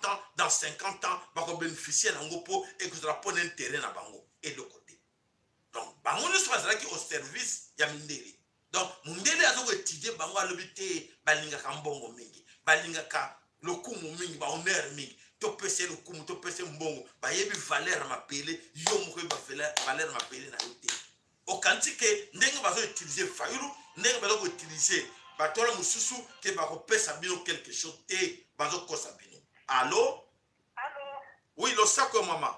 30 ans, dans 50 ans, va bénéficier d'un groupe et que ça va un terrain à Bango et de côté. Donc, Bango ne soit là qui au service, il y a Mindeli. Donc, Mindeli a étudié Bango à l'obité, Balinga Kambongo Mingi, Balinga Ka, le Kumu Mingi, ba honneur Mingi, Topese le Kumu, Topese Mbongo, ba yebi valeur m'appelé, Yomo valeur m'appelé na yoté. Au quantique, Nenga va utiliser Fayuru, Nenga va utiliser Batola Moussousou, qui va repérer Sabino quelque chose et Bazoko Sabino. Allô? Allô? Oui, le sac maman.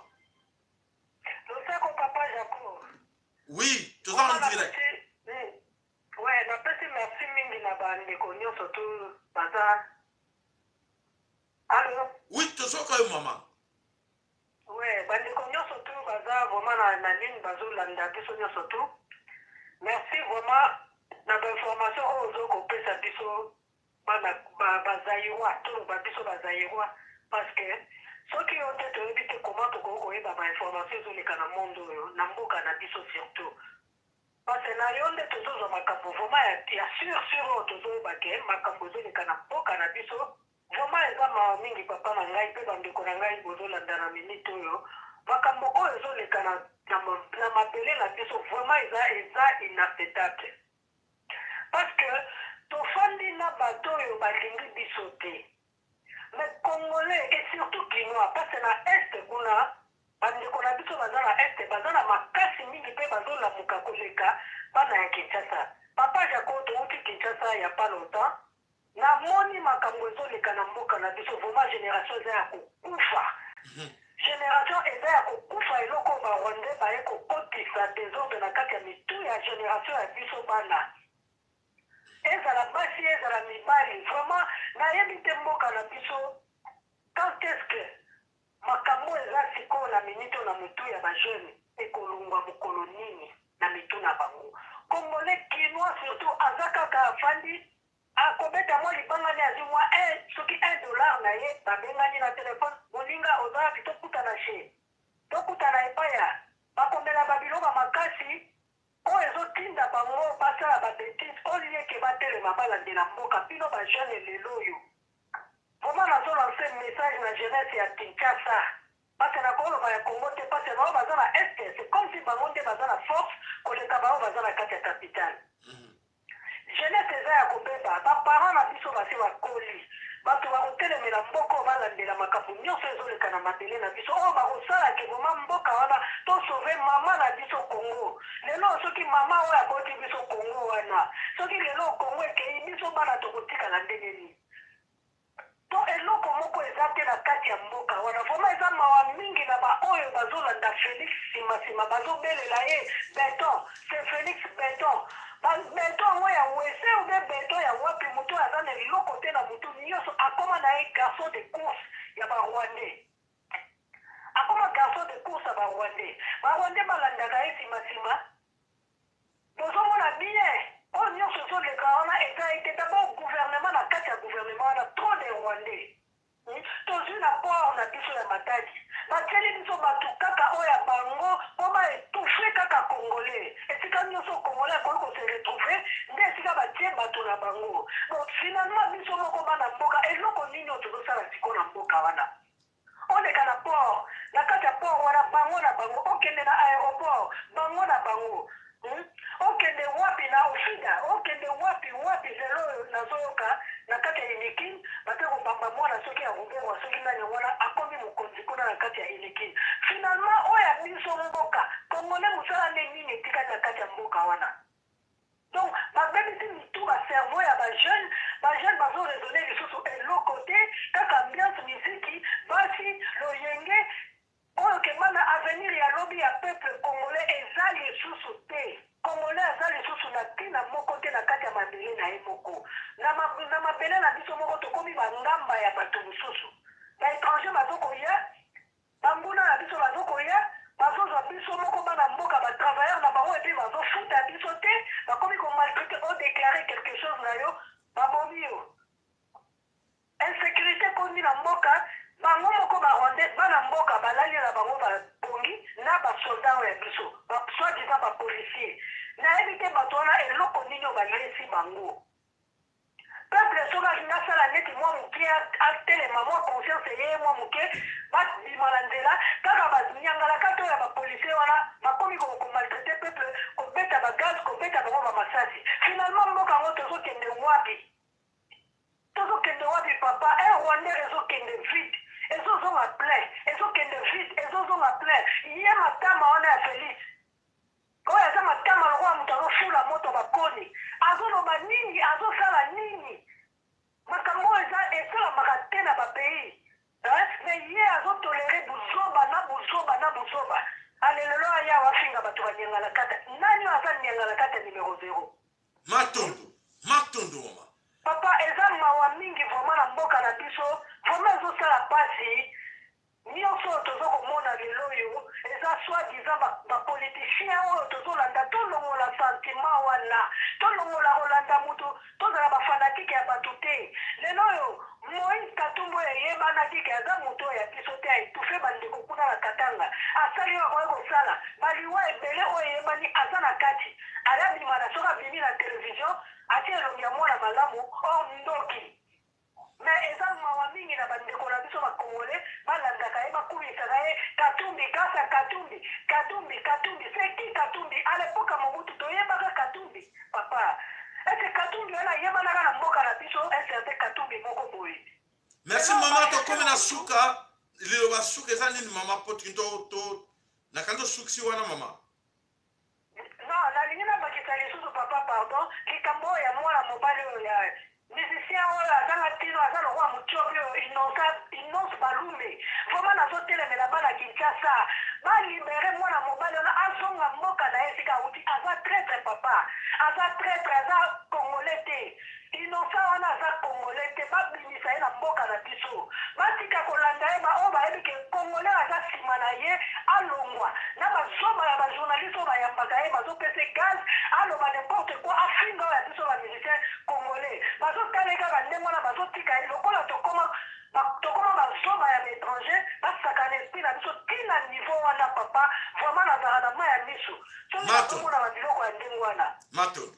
Le sac au papa Jacob. Oui, tout ça en direct. Ouais, napesi merci mingi na bandeko nyonso tu baza. Allô? Oui, tout ça quand maman. Ouais, bandeko nyonso tu baza vraiment na ligne bazolanda biso nyonso tu. Merci vraiment na information oyo ozokopesa biso bazayiwa to babiso bazayiwa parce que soki yo te toyebi te comment tokokoyeba bainformation ezoleka na monde oyo na mboka na biso surtout parce que na yo nde tozozwa makambo vraiment ya sur oyo tozoyeba ke makambo ezoleka na mboka na biso vraiment eza mawa mingi papa na ngai mpe bandeko na ngai bozolanda na minute oyo makambo oyo ezoleka na mabele na biso vraiment eza inacceptable parce que tofandi na bato oyo balingi biso te mais congolais et surtout guinois parce que na este kuna bandeko na biso baza na este baza na makasi mingi mpe bazolamuka koleka bana ya kinshasa papa jako touti kinshasa ya pas longtemps namoni makambo ezoleka na mboka na biso vraiment génération eza ya kokufa génération eza ya kokufa eloko barwandais baye kokotisa desordre na kati ya mitu ya génération ya biso bana ezala basi ezala mibali vraiment nayebi te mboka na biso quand est-ce que makambo eza sikoyo na minito na mitu ya bajeune ekolungwa mokolo nini na mitu na bango congolais kinois surtout aza kaka afandi akobeta mwa libangani azwi mwa soki $1 na ye babengani na telefone moninga ozala pi tokutana she tokutana epaya bakomela babiloko makasi oyo ezotinda bango basala babetise olie ke batelema balandela mboka bino bajeune lelo oyo vraimen nazolanse message na jeunesse ya kinshasa parce nakoloba ya kongo te parce bango baza na este c'est comme si bango nde baza na force koleka bango baza na kati ya capitale jeunesse eza ya kobeba baparent na biso base bakoli bato bakotelemela mboka oyo balandela makambo nyonso ezoleka na mabele na biso oyo bakosalake vraimen mboka wana tosauve mama na biso kongo lelo soki mama oyo aboti biso kongo wana soki lelo kongo ekei biso bana tokotikala ndenge nini to eloko moko eza te na kati ya mboka wana vraimen eza mawa mingi na baoyo bazolanda félix simasima bazobelela ye beton c'est félix beton beton yango ya wese obe beton ya wapi moto aza na eloko te na motu nyonso akoma na ye garçon de course ya barwandais akoma garçon de course ya barwandais balandaka ye simasima tozomona bien oyo nyonso ezoleka wana eza ete dabord gouvernement na kati ya gouvernement wana trop de rwandais tozwi na port na biso ya matadi batieli biso bato kaka oyo ya bango mpo baetoufe kaka congolais esika nyonso congolais akoki kose retrouve nde esika batie bato na bango donc finalement biso moko bana mboka eloko nini oyo tozosala siko na mboka wana oleka na port na kati ya port wana bango na bango okende na aéroport bango na bango okende wapi na ofida okende wapi lelo oyo nazoyoka na kati ya ilikin bate kobamba mwana soki ya ruberwa soki nani wana akomi mokonzi kuna na kati ya ilikin finalement oyo ya biso mboka congolais mosala nde nini etikali na kati ya mboka wana donc babebisi mitu bacerveau ya bajeune bazoresone lisusu eloko te kaka ambiance misiki basi loyenge oyo kemana avenir ya lobi ya peuple congolais eza lisusu te congolais aza lisusu na ntina moko te na kati ya mabele na ye moko na mabele na biso moko tokomi bangamba ya bato mosusu baétranger bazokoya bambuna na biso bazokoya bazozwa biso moko bana mboka batravailleur na bango epe bazofuta biso te bakomi komaltraite odéclare quelque chose na yo babomi yo insécurité kondi na mboka bango moko barwandais bana mboka balali na bango bapongi na basoldat oyo ya biso soi-disant bapolicier nayebi te bato wana eloko nini oyo balesi bango peuple soki alingi asala neti mwa mokie atelema bamwa conscience ye mwa moke babima na nzela kaka banyangalaka to ya bapolisier wana bakomi komaltraite peuple kobeta bagaz kobeta bango bamasasi finalement mboka yango tozokende wapi papa un rwandais ezokende vide ezozonga plein ezokende vide ezozonga plein ye matama wana ya Félix oyo aza matama lokola moto azofula moto bakoni azoloba nini azosala nini makambo oyo esalamaka te na bapays me ye azotolere buzoba alelelo aya wafinga bato banyangalakata nani oyo aza nyangalakata numero 0 matondo mama papa eza mawa mingi vraimen na mboka na biso vraimen ezosala pasi nyonso tozokomona lelo oyo eza soi-disant bapoliticien oyo tozolanda tolongola sentiment wana tolongola kolanda motu tozala bafanatike ya bato te lelo oyo Moïse Katumbi eyebanaki ke aza moto ya biso te aetufe bandeko kuna na Katanga asali oyo akoki kosala baliwa ebele oyo eyebani aza na kati alabima na soki abimi na televizio atie elongi ya mwana malamu or ndoki me eza mawa mingi na bandeko na biso bakongole balandaka ye bakumisaka ye Katumbi grâce Katumbi seki Katumbi à l'époque ya Mobutu toyebaka Katumbi papa ese Katumbi wana yebanaka na mboka na biso ese Katumbi moko boye merci mama tokomi na suka liloba suka eza nini mama poti to nakando suksi wana mama non nalingi nabakisa lisusu papa pardon likambo oyo ya mwana mobali oyo ya musicien oyo azanga tino aza lokwa motobi oyo inonce balume vraimen nazotelemela bana Kinshasa balibere mwana mobali wana azonga mboka na ye esika auti aza traître papa aza traître aza congolais te inonce wana aza congolais te babimisa ye na mboka na biso batika kolanda ye oyo bayebi ke congolais aza nsima na ye alongwa na bazoba ya bajournaliste oyo bayambaka ye bazopesa gaz aloba n'importe quoi afinga oyo ya biso bamusicien congolais bazotala kaka ndenge wana bazotika ye lokola tokoma bazoba ya baétranger basakana esprit na biso tina niveau wana papa vraiment nazala na ma ya miso soki bazomona babiloko ya ndenge wana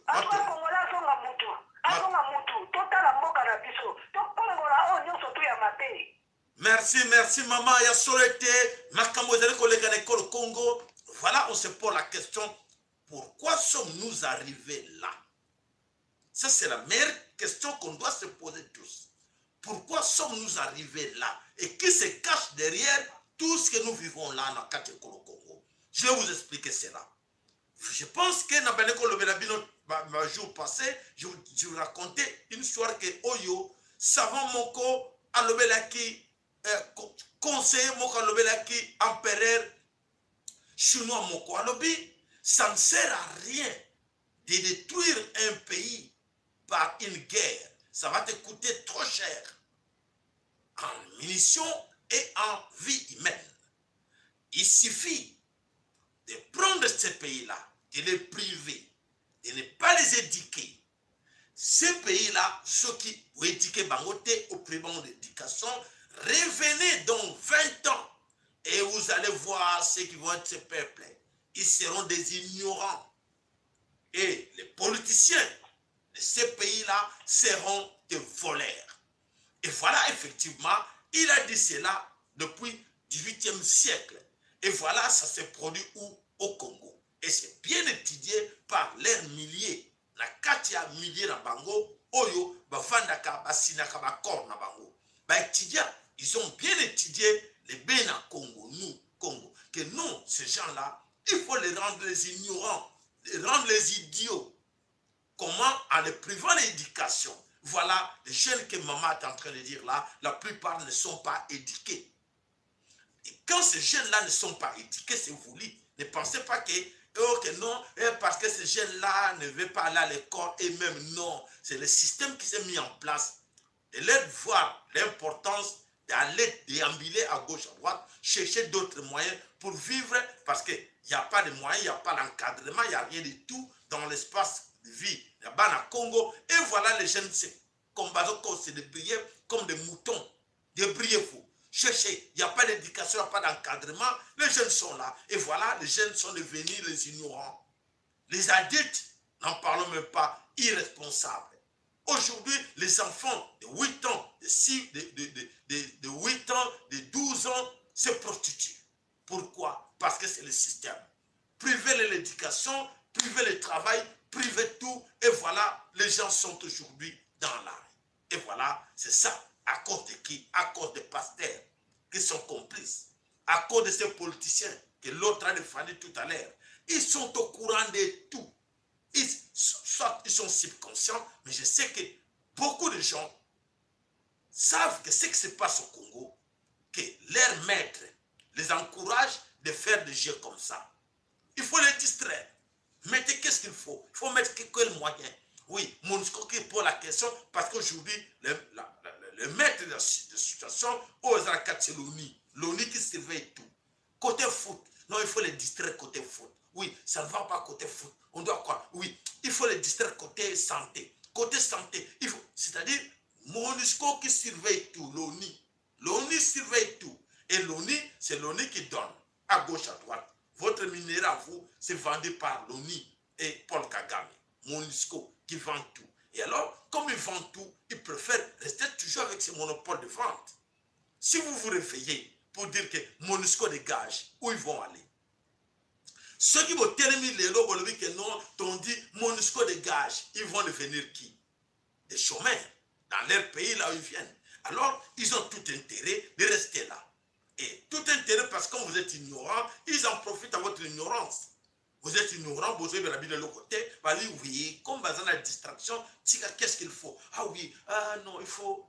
azoka congolais azonga mutu totala mboka na biso tokongola oyo nyonso to ya mabe. Merci maman ya solete makambo ezali koleka na ekolo Congo. Voilà, on se pose la question, pourquoi sommes-nous arrivés là? Ça c'est la meilleure question qu'on doit se poser tous. Pourquoi sommes-nous arrivés là? Et qui se cache derrière tout ce que nous vivons là dans le Congo? Je vais vous expliquer cela. Je pense que dans le jour passé, je vous racontais une histoire que Oyo, savant moko, alobelaki, conseiller moko, alobelaki, empereur, chinois moko, alobi, ça ne sert à rien de détruire un pays par une guerre. Ça va te coûter trop cher en munitions et en vie humaine. Il suffit de prendre ces pays-là, de les priver, de ne pas les éduquer. Ces pays-là, ceux qui ont éduqué Bangoté au privé d'éducation, revenez dans 20 ans et vous allez voir ceux qui vont être ces peuples. Ils seront des ignorants. Et les politiciens de ces pays-là seront des voleurs. Et voilà, effectivement, il a dit cela depuis le 18e siècle. Et voilà, ça s'est produit où? Au Congo. Et c'est bien étudié par leurs milliers. Na katia milliers na bango, oyo, bavandaka, basinaka, bakor na bango. Bah étudiants, ils ont bien étudié les Bénin Congo, nous, Congo. Que non, ces gens-là, il faut les rendre les ignorants, les rendre les idiots. Comment? En les privant l'éducation. Voilà, les jeunes que maman est en train de dire là, la plupart ne sont pas éduqués. Et quand ces jeunes-là ne sont pas éduqués, c'est voulu. Ne pensez pas que, oh, que non, parce que ces jeunes-là ne veulent pas aller à l'école, et même non. C'est le système qui s'est mis en place. De leur voir l'importance d'aller déambuler à gauche, à droite, chercher d'autres moyens pour vivre, parce qu'il n'y a pas de moyens, il n'y a pas d'encadrement, il n'y a rien du tout dans l'espace de vie. Là-bas, à Congo, et voilà les jeunes se combattent comme des briefs, comme des moutons, des briefs. Cherchez, il n'y a pas d'éducation, il n'y a pas d'encadrement, les jeunes sont là. Et voilà, les jeunes sont devenus les ignorants. Les adultes, n'en parlons même pas, irresponsables. Aujourd'hui, les enfants de 8 ans, de 8 ans, de 12 ans, se prostituent. Pourquoi? Parce que c'est le système. Priver l'éducation, priver le travail, priver tout, et voilà, les gens sont aujourd'hui dans la rue. Et voilà, c'est ça. À cause de qui? À cause des pasteurs qui sont complices. À cause de ces politiciens que l'autre a défendu tout à l'heure. Ils sont au courant de tout. Soit ils sont subconscients, mais je sais que beaucoup de gens savent que ce qui se passe au Congo, que leurs maîtres les encouragent de faire des jeux comme ça. Il faut les distraire. Mettez qu'est-ce qu'il faut? Il faut mettre quel moyen? Oui, MONUSCO qui pose la question parce qu'aujourd'hui, le maître de la situation, c'est l'ONI. L'ONI qui surveille tout. Côté foot, non, il faut les distraire côté foot. Oui, ça ne va pas côté foot. On doit quoi? Oui, il faut les distraire côté santé. Côté santé, il faut, c'est-à-dire, MONUSCO qui surveille tout, l'ONI. L'ONI surveille tout. Et l'ONI, c'est l'ONI qui donne, à gauche, à droite. Votre minerai à vous, c'est vendu par l'ONI et Paul Kagame, MONUSCO, qui vend tout. Et alors, comme ils vendent tout, ils préfèrent rester toujours avec ce monopole de vente. Si vous vous réveillez pour dire que MONUSCO dégage, où ils vont aller? Ceux qui vont terminer les lots, que non, t'ont dit MONUSCO dégage, ils vont devenir qui? Des chômeurs, dans leur pays là où ils viennent. Alors, ils ont tout intérêt de rester là. Et tout intérêt parce que quand vous êtes ignorant, ils en profitent à votre ignorance. Vous êtes ignorant, vous avez la vie de l'autre côté, vous allez oui, comme dans la distraction, qu'est-ce qu'il faut? Ah oui, ah non, il faut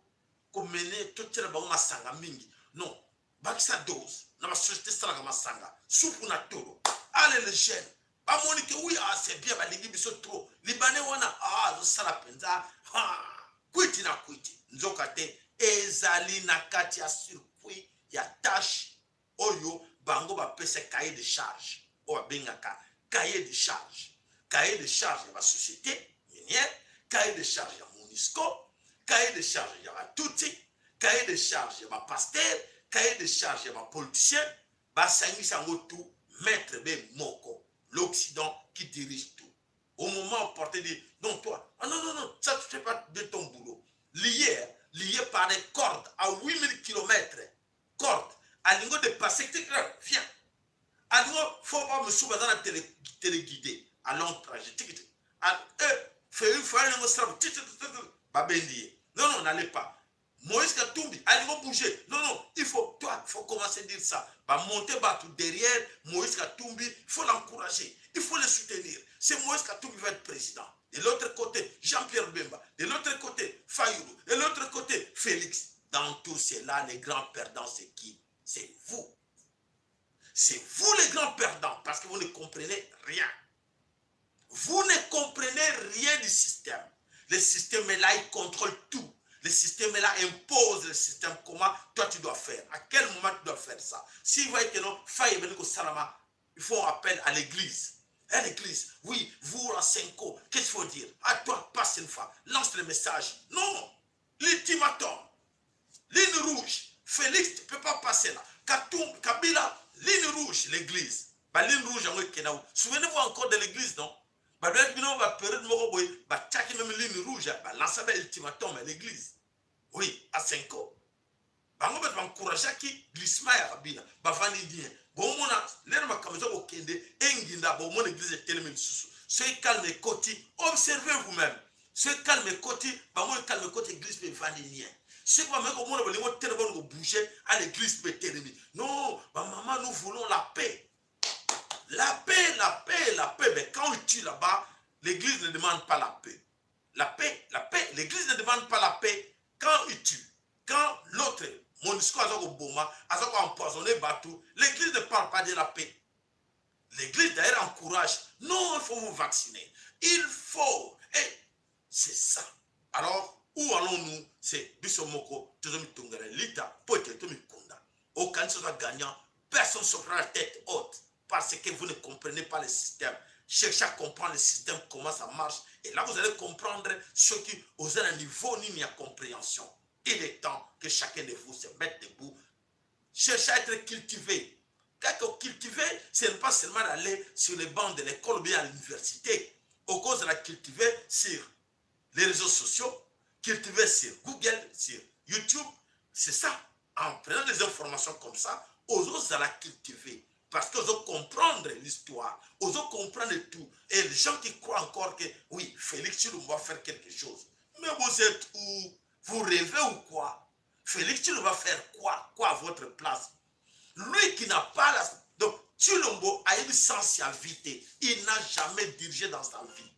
mener tout le monde à sanga mingi. Non, bakisa dose, dans la société sanga masanga, souffre na toro. Allez les jeunes, pas mon que oui, ah c'est bien, les gens sont trop. Libanais wana, ah, ça la penza, ah, kwiti na kwiti, nzokate, ezali na kati ya circuit. Il y a tâche oyo bango ba pese cahier de charge o bengaka cahier de charge de la société minière, cahier de charge ya MONUSCO, cahier de charge ya Tuti, cahier de charge ya pasteur, cahier de charge ya politicien, ba sangisa ngo tout maître be moko, l'Occident qui dirige tout. Au moment où porter dit non toi, ah non, ça tu fais pas de ton boulot. Lié par des cordes à 8000 km. Corde, à l'ingénieur de passer, viens. À l'ingénieur, il faut pas me soumettre dans la téléguidée à long trajet. Fais une fois, non, n'allez pas. Moïse Katumbi, allez bouger. Non, il faut commencer à dire ça. Monter tout derrière Moïse Katumbi, il faut l'encourager, il faut le soutenir. C'est Moïse Katumbi qui va être président. De l'autre côté, Jean-Pierre Bemba. De l'autre côté, Fayulu. De l'autre côté, Félix. Dans tout cela, les grands perdants, c'est qui? C'est vous. C'est vous les grands perdants, parce que vous ne comprenez rien. Vous ne comprenez rien du système. Le système est là, il contrôle tout. Le système est là, impose le système. Comment toi tu dois faire? À quel moment tu dois faire ça? S'il va être non, il faut appel à l'église. À l'église, oui, vous en 5 ans, qu'est-ce qu'il faut dire? À toi, passe une fois, lance le message. Non, l'ultimatum. Ligne rouge. Félix, tu ne peux pas passer là. Kabila, ligne rouge, l'église. Ligne rouge, souvenez-vous encore de l'église, non? Même ligne rouge, lancer l'ultimatum à l'église. Oui, à 5 ans. Bango va encourager qui glissement à Kabila. Bavani bien. Bon, mon a, l'air ma camisole au Kende, Enginda, bon, mon église est tellement sous. Soyez calme et côté, observez vous-même. Soyez calme et côté, bon, calme et côté, église peut vaniller. Ce qui va mettre au monde, on va bouger à l'église peut terminer. Non, maman, nous voulons la paix. La paix. Mais quand on tue là-bas, l'église ne demande pas la paix. La paix, l'église ne demande pas la paix quand il tue. Quand l'autre, MONUSCO a empoisonné Batou, l'église ne parle pas de la paix. L'église d'ailleurs encourage. Non, il faut vous vacciner. Il faut. Et c'est ça. Alors, où allons-nous? C'est Bissomoko, Tozomitungara, Lita, Potetomikunda. Aucun soit gagnant, personne ne se prend la tête haute parce que vous ne comprenez pas le système. Cherchez à comprendre le système, comment ça marche. Et là, vous allez comprendre ce qui, vous avez un niveau ni à compréhension. Il est temps que chacun de vous se mette debout. Cherchez à être cultivé. Quand cultiver, ce n'est pas seulement d'aller sur les bancs de l'école ou bien à l'université. Au cause de la cultiver sur les réseaux sociaux, cultiver sur Google, sur YouTube. C'est ça. En prenant des informations comme ça, aux autres, à la cultiver. Parce qu'ils ont comprendre l'histoire, ils ont comprendre tout. Et les gens qui croient encore que, oui, Félix Tshilombo va faire quelque chose. Mais vous êtes où? Vous rêvez ou quoi? Félix Tshilombo va faire quoi? Quoi à votre place? Lui qui n'a pas la... Donc, Tshilombo a une sensibilité. Il n'a jamais dirigé dans sa vie.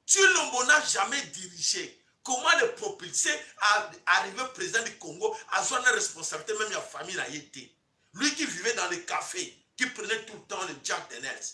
Tshilombo n'a jamais dirigé. Comment le propulser à arriver président du Congo, à son responsabilité, même la famille a été. Lui qui vivait dans les cafés, qui prenait tout le temps le Jack Daniels.